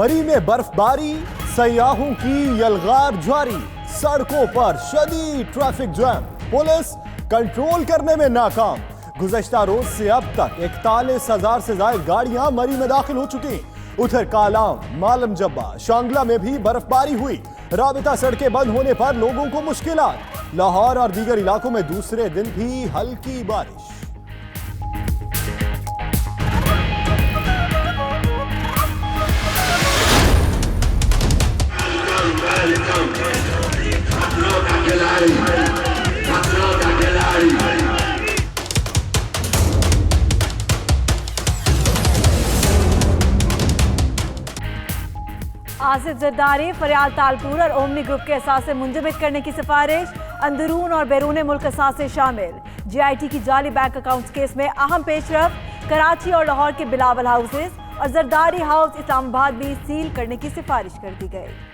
मरी में बर्फबारी, सयाहों की यलगार जारी, सड़कों पर शदीद ट्रैफिक जैम, पुलिस कंट्रोल करने में नाकाम। गुज़श्ता रोज से अब तक 41,000 से ज्यादा गाड़ियां मरी में दाखिल हो चुकी। उधर कालाम, मालम जब्बा, शांगला में भी बर्फबारी हुई। राबिता सड़कें बंद होने पर लोगों को मुश्किलात। लाहौर और दीगर इलाकों में दूसरे दिन भी हल्की बारिश। आसिफ जरदारी, फरियाल तालपुर और ओमनी ग्रुप के असासे मुंजमद करने की सिफारिश। अंदरून और बैरून मुल्क असासे शामिल। GIT की जाली बैंक अकाउंट्स केस में अहम पेशरफ। कराची और लाहौर के बिलावल हाउसेस और जरदारी हाउस इस्लामाबाद भी सील करने की सिफारिश कर दी गई।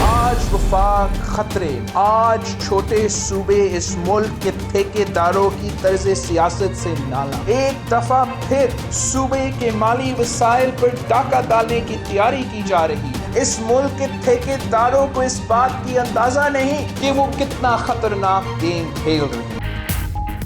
आज वफाक खतरे, आज छोटे सूबे इस मुल्क के ठेकेदारों की तर्ज सियासत से नाला। एक दफा फिर सूबे के माली वसाइल पर डाका डालने की तैयारी की जा रही है। इस मुल्क के ठेकेदारों को इस बात की अंदाजा नहीं कि वो कितना खतरनाक गेम खेल रहे हैं।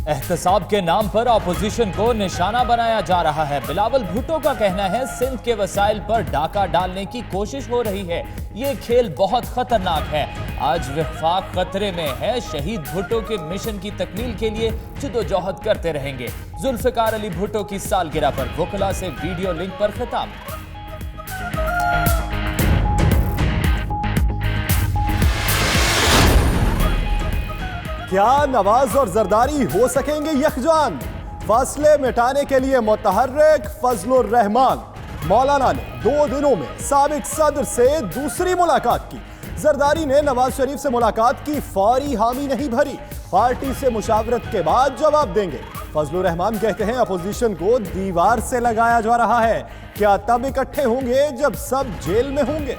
एहतसाब के नाम पर अपोजिशन को निशाना बनाया जा रहा है। बिलावल भुट्टो का कहना है सिंध के वसाइल पर डाका डालने की कोशिश हो रही है। ये खेल बहुत खतरनाक है। आज वफाक खतरे में है। शहीद भुट्टो के मिशन की तकमील के लिए जदोजहद करते रहेंगे। जुल्फिकार अली भुट्टो की सालगिरह पर वकला से वीडियो लिंक पर खिताब। क्या नवाज और जरदारी हो सकेंगे यकजान? फासले मिटाने के लिए मुतहर्रिक फजलुर रहमान मौलाना ने 2 दिनों में साबिक सदर से दूसरी मुलाकात की। जरदारी ने नवाज शरीफ से मुलाकात की फौरी हामी नहीं भरी। पार्टी से मुशावरत के बाद जवाब देंगे। फजलुर रहमान कहते हैं अपोजिशन को दीवार से लगाया जा रहा है। क्या तब इकट्ठे होंगे जब सब जेल में होंगे?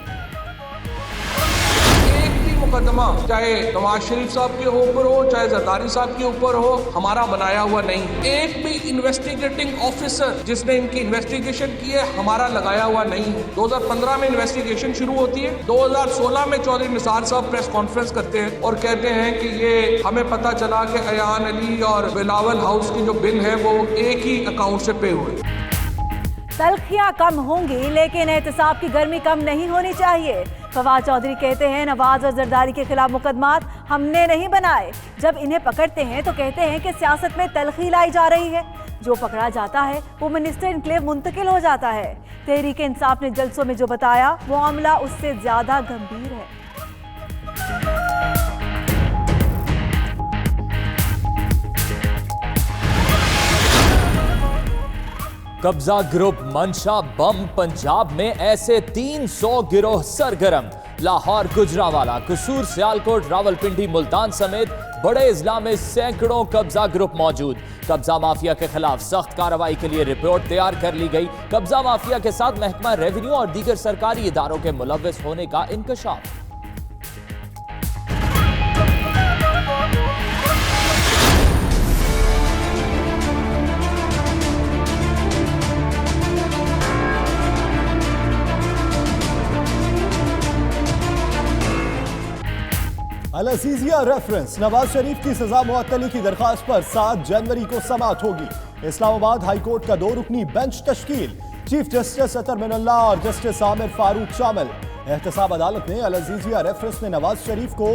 मुकदमा चाहे नवाज शरीफ साहब के ऊपर हो, चाहे जरदारी साहब के ऊपर हो, हमारा बनाया हुआ नहीं। एक भी इन्वेस्टिगेटिंग ऑफिसर जिसने इनकी इन्वेस्टिगेशन की है हमारा लगाया हुआ नहीं है। 2015 में इन्वेस्टिगेशन शुरू होती है। 2016 में चौधरी निसार साहब प्रेस कॉन्फ्रेंस करते हैं और कहते हैं कि ये हमें पता चला कि अयान अली और बिलावल हाउस की जो बिल है वो एक ही अकाउंट से पे हुए। तलखियां कम होंगी लेकिन एहतसाब की गर्मी कम नहीं होनी चाहिए। फवाद चौधरी कहते हैं नवाज और जरदारी के खिलाफ मुकदमात हमने नहीं बनाए। जब इन्हें पकड़ते हैं तो कहते हैं कि सियासत में तलखी लाई जा रही है। जो पकड़ा जाता है वो मिनिस्टर इनक्लेव मुंतकिल हो जाता है। तहरीक इंसाफ ने जलसों में जो बताया वो मामला उससे ज्यादा गंभीर है। कब्जा ग्रुप मंशा बम पंजाब में ऐसे 300 गिरोह सरगर्म। लाहौर, गुजरांवाला, कसूर, सियालकोट, रावलपिंडी, मुल्तान समेत बड़े अजला में सैकड़ों कब्जा ग्रुप मौजूद। कब्जा माफिया के खिलाफ सख्त कार्रवाई के लिए रिपोर्ट तैयार कर ली गई। कब्जा माफिया के साथ महकमा रेवेन्यू और दीगर सरकारी इदारों के मुलव्वस होने का इंकशाफ। अल अजीजिया रेफरेंस, नवाज शरीफ की सजा मुअत्तली की दरखास्त पर 7 जनवरी को समाअत होगी। इस्लामाबाद हाई कोर्ट का 2 रुकनी बेंच तश्कील। चीफ जस्टिस अतर मिनल्ला और जस्टिस आमिर फारूक शामिल। एहतसाब अदालत ने अल अजीजिया रेफरेंस में नवाज शरीफ को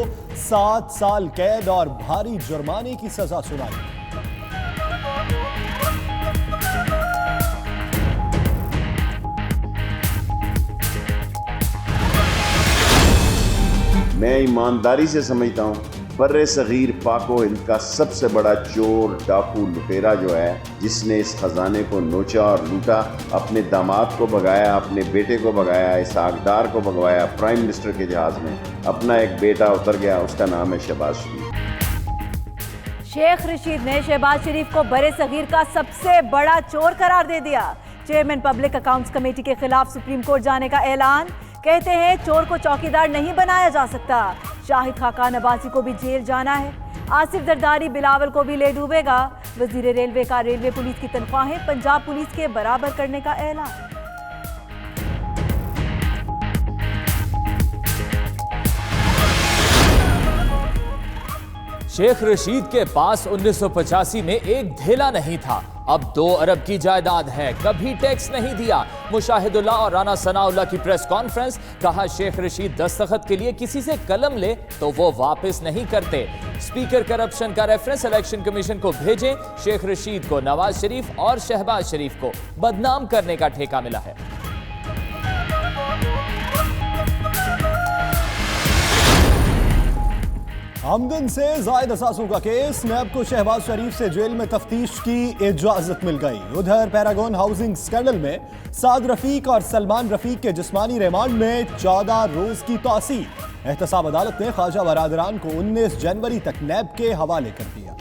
7 साल कैद और भारी जुर्माने की सजा सुनाई। मैं ईमानदारी से समझता हूँ बर्रे सगीर पाको हिंद का सबसे बड़ा चोर, डाकू, लुटेरा जो है जिसने इस खजाने को नोचा और लूटा, अपने दामाद को भगाया, अपने बेटे को भगाया, इस आगदार को भगवाया प्राइम मिनिस्टर के जहाज में। अपना एक बेटा उतर गया, उसका नाम है शहबाज शरीफ। शेख रशीद ने शहबाज शरीफ को बड़े सगीर का सबसे बड़ा चोर करार दे दिया। चेयरमैन पब्लिक अकाउंट्स कमेटी के खिलाफ सुप्रीम कोर्ट जाने का ऐलान। कहते हैं चोर को चौकीदार नहीं बनाया जा सकता। शाहिद खाकान अब्बासी को भी जेल जाना है। आसिफ जरदारी बिलावल को भी ले डूबेगा। वजीर रेलवे का रेलवे पुलिस की तनख्वाहें पंजाब पुलिस के बराबर करने का ऐलान। शेख रशीद के पास 1985 में एक धेला नहीं था, अब 2 अरब की जायदाद है, कभी टैक्स नहीं दिया। मुशाहिदुल्लाह और राना सनाउल्लाह की प्रेस कॉन्फ्रेंस, कहा शेख रशीद दस्तखत के लिए किसी से कलम ले तो वो वापस नहीं करते। स्पीकर करप्शन का रेफरेंस इलेक्शन कमीशन को भेजें। शेख रशीद को नवाज शरीफ और शहबाज शरीफ को बदनाम करने का ठेका मिला है। आमदन से जायद असासों का केस, नैब को शहबाज शरीफ से जेल में तफ्तीश की इजाजत मिल गई। उधर पैरागॉन हाउसिंग स्कैंडल में साद रफीक और सलमान रफीक के जिस्मानी रिमांड में 14 रोज की तौसील। एहतसाब अदालत ने ख्वाजा बरादरान को 19 जनवरी तक नैब के हवाले कर दिया।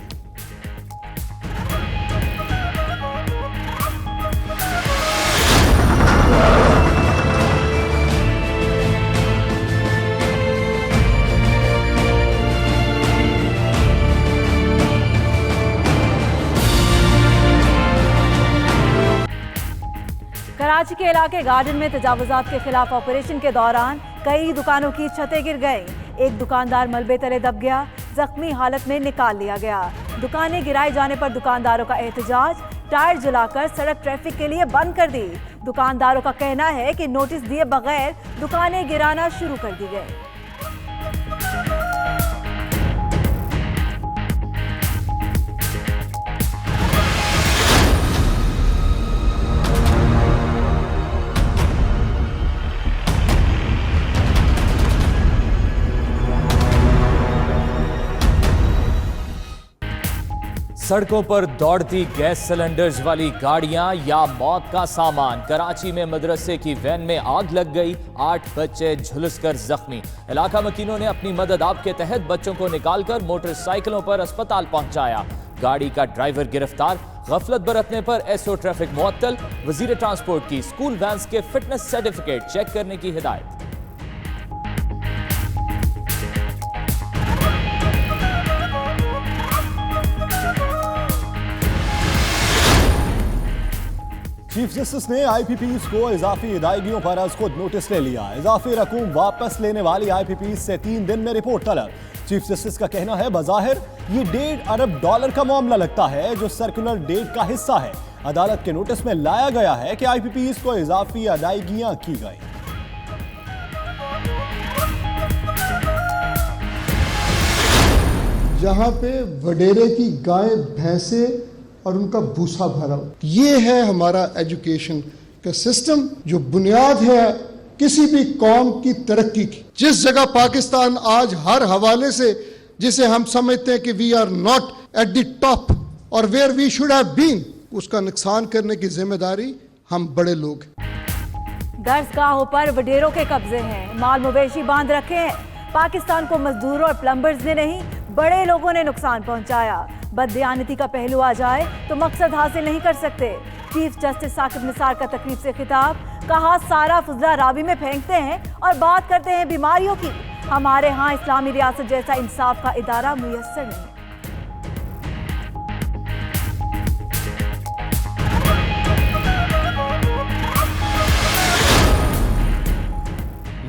कराची के इलाके गार्डन में तजावुजात के खिलाफ ऑपरेशन के दौरान कई दुकानों की छतें गिर गईं। एक दुकानदार मलबे तले दब गया, जख्मी हालत में निकाल लिया गया। दुकानें गिराए जाने पर दुकानदारों का एहतजाज, टायर जलाकर सड़क ट्रैफिक के लिए बंद कर दी। दुकानदारों का कहना है कि नोटिस दिए बगैर दुकानें गिराना शुरू कर दी गई। सड़कों पर दौड़ती गैस सिलेंडर्स वाली गाड़ियां या मौत का सामान। कराची में मदरसे की वैन में आग लग गई, 8 बच्चे झुलसकर जख्मी। इलाका मकीनों ने अपनी मदद आप के तहत बच्चों को निकालकर मोटरसाइकिलों पर अस्पताल पहुंचाया। गाड़ी का ड्राइवर गिरफ्तार, गफलत बरतने पर एसओ ट्रैफिक मुअत्तल। वजीर ट्रांसपोर्ट की स्कूल वैन्स के फिटनेस सर्टिफिकेट चेक करने की हिदायत। चीफ जस्टिस ने आईपीपीज को इजाफी अदायगियों पर आज खुद नोटिस ले लिया। इजाफी रकूम वापस लेने वाली आईपीपीज से 3 दिन में रिपोर्ट तलब। चीफ जस्टिस का कहना है, बज़ाहिर ये $1.5 अरब का मामला लगता है जो सर्कुलर डेट का हिस्सा है। अदालत के नोटिस में लाया गया है कि आईपीपीज को इजाफी अदायगियां की गई। जहां पे वडेरे की गाय भैंसे और उनका भूसा भरा, ये है हमारा एजुकेशन का सिस्टम जो बुनियाद है किसी भी कौम की तरक्की की। जिस जगह पाकिस्तान आज हर हवाले से जिसे हम समझते हैं कि we are not at the top और where we should have been, उसका नुकसान करने की जिम्मेदारी हम बड़े लोग। दरसगाहों पर वडेरों के कब्जे हैं, माल मवेशी बांध रखे हैं। पाकिस्तान को मजदूरों और प्लम्बर्स ने नहीं, बड़े लोगों ने नुकसान पहुंचाया। बददियानती का पहलू आ जाए तो मकसद हासिल नहीं कर सकते। चीफ जस्टिस साकिब निसार का तकरीब से खिताब, कहा सारा फुजला रावी में फेंकते हैं और बात करते हैं बीमारियों की। हमारे यहाँ इस्लामी रियासत जैसा इंसाफ का इदारा मुयस्सर नहीं।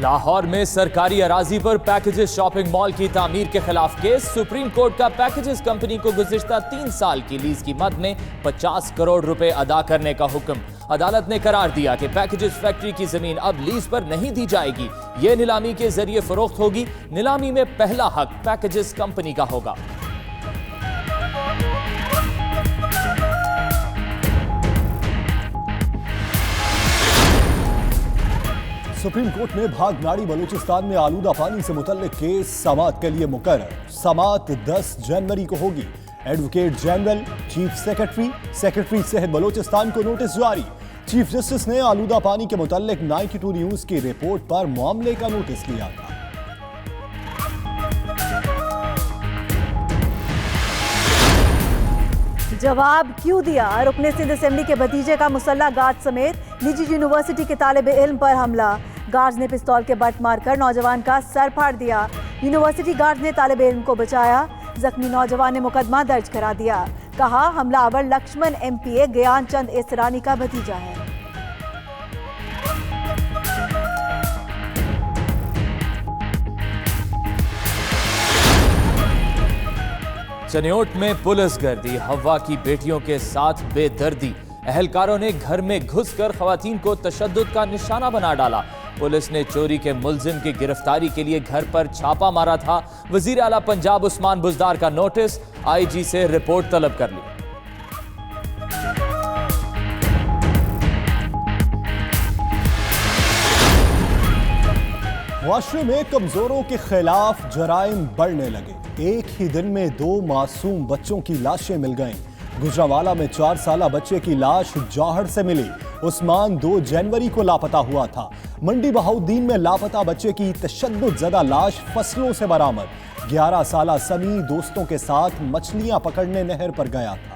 लाहौर में सरकारी अराजी पर पैकेजेस शॉपिंग मॉल की तामीर के खिलाफ केस। सुप्रीम कोर्ट का पैकेजेस कंपनी को गुज़िश्ता 3 साल की लीज की मद में 50 करोड़ रुपए अदा करने का हुक्म। अदालत ने करार दिया कि पैकेजेस फैक्ट्री की जमीन अब लीज पर नहीं दी जाएगी, यह नीलामी के जरिए फरोख्त होगी। नीलामी में पहला हक पैकेजेस कंपनी का होगा। सुप्रीम कोर्ट में भागनाड़ी बलूचिस्तान में आलूदा पानी से मुतल्लिक केस समाअत के लिए मुकर्रर। समाअत 10 जनवरी को होगी। एडवोकेट जनरल, चीफ सेक्रेटरी सेहत बलूचिस्तान को नोटिस जारी। चीफ जस्टिस ने आलूदा पानी के मुतल्लिक 92 न्यूज की रिपोर्ट पर मामले का नोटिस लिया था। जवाब क्यों दिया? रुकने सिंध असेंबली के भतीजे का मुसल्ला गार्ड समेत निजी यूनिवर्सिटी के तालिब इल्म पर हमला। गार्ड्स ने पिस्तौल के बट मारकर नौजवान का सर फाड़ दिया। यूनिवर्सिटी गार्ड ने तालिब इल्म को बचाया। जख्मी नौजवान ने मुकदमा दर्ज करा दिया। कहा हमलावर लक्ष्मण MPA ज्ञानचंद इसरानी का भतीजा है। चनियोट में पुलिस गर्दी, हवा की बेटियों के साथ बेदर्दी। अहलकारों ने घर में घुसकर खवातीन को तशद्दुद का निशाना बना डाला। पुलिस ने चोरी के मुलजिम की गिरफ्तारी के लिए घर पर छापा मारा था। वजीर आला पंजाब उस्मान बुज़दार का नोटिस, IG से रिपोर्ट तलब कर ली। मुआशरे में कमजोरों के खिलाफ जराइम बढ़ने लगे। एक ही दिन में 2 मासूम बच्चों की लाशें मिल गईं। गुजरावाला में 4 साला बच्चे की लाश जौहर से मिली। उस्मान 2 जनवरी को लापता हुआ था। मंडी बहाउद्दीन में लापता बच्चे की तशद्दुदज़दा लाश फसलों से बरामद। 11 साला समी दोस्तों के साथ मछलियां पकड़ने नहर पर गया था।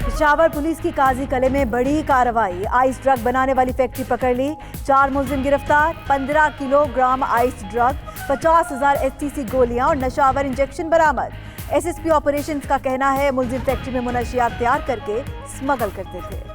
पेशावर पुलिस की काजी कले में बड़ी कार्रवाई। आइस ड्रग बनाने वाली फैक्ट्री पकड़ ली। 4 मुलजिम गिरफ्तार। 15 किलोग्राम आइस ड्रग, 50,000 STC गोलियां और नशावर इंजेक्शन बरामद। SSP ऑपरेशंस का कहना है मुलजिम फैक्ट्री में मुनशियात तैयार करके स्मगल करते थे।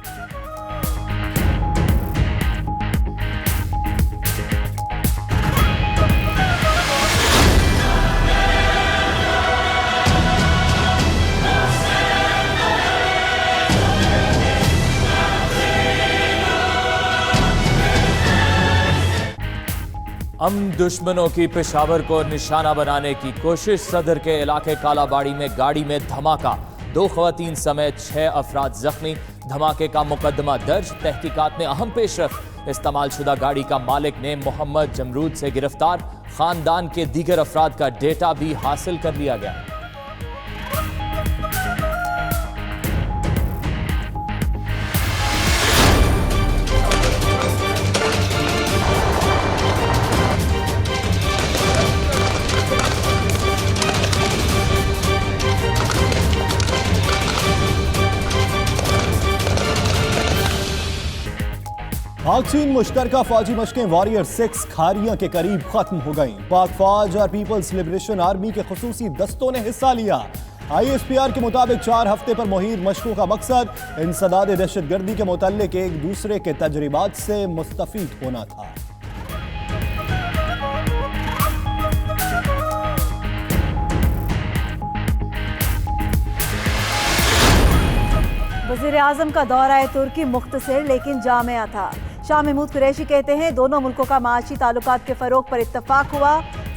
दुश्मनों की पेशावर को निशाना बनाने की कोशिश। सदर के इलाके कालाबाड़ी में गाड़ी में धमाका, 2 खवातीन समेत 6 अफराद जख्मी। धमाके का मुकदमा दर्ज। तहकीकात में अहम पेशरफ। इस्तेमाल शुदा गाड़ी का मालिक ने मोहम्मद जमरूद से गिरफ्तार। खानदान के दीगर अफराद का डेटा भी हासिल कर लिया गया। पाक चीन मुश्तरका फौजी मशकें वॉरियर 6 खारियां के करीब खत्म हो गईं। पाक फौज और पीपल्स लिबरेशन आर्मी के खुसूसी दस्तों ने हिस्सा लिया। ISPR के मुताबिक 4 हफ्ते पर मुहित मशकों का मकसद इंसदाद दहशतगर्दी के मुतल्लिक एक दूसरे के तजर्बात से मुस्तफीद होना था। वज़ीर आज़म का दौरा तुर्की मुख्तसर लेकिन जामिया था। शाह महमूद कुरैशी कहते हैं दोनों मुल्कों का माशी ताल्लुकात के फरोग पर इत्तफाक हुआ।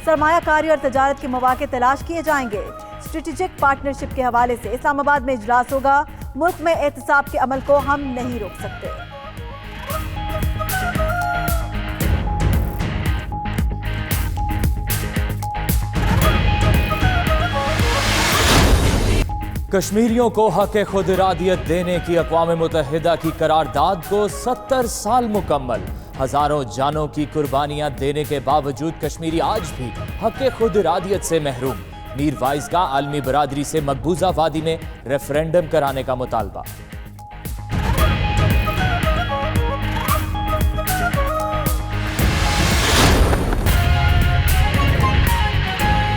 सरमायाकारी और तजारत के मौके तलाश किए जाएंगे। स्ट्रेटेजिक पार्टनरशिप के हवाले से इस्लामाबाद में इजलास होगा। मुल्क में एहतसाब के अमल को हम नहीं रोक सकते। कश्मीरियों को हक खुद इरादियत देने की अक़वाम मुत्तहिदा की करारदाद को 70 साल मुकम्मल। हजारों जानों की कुर्बानियां देने के बावजूद कश्मीरी आज भी हक खुद इरादियत से महरूम। मीर वाइज का आलमी बरादरी से मकबूजा वादी में रेफरेंडम कराने का मुतालबा।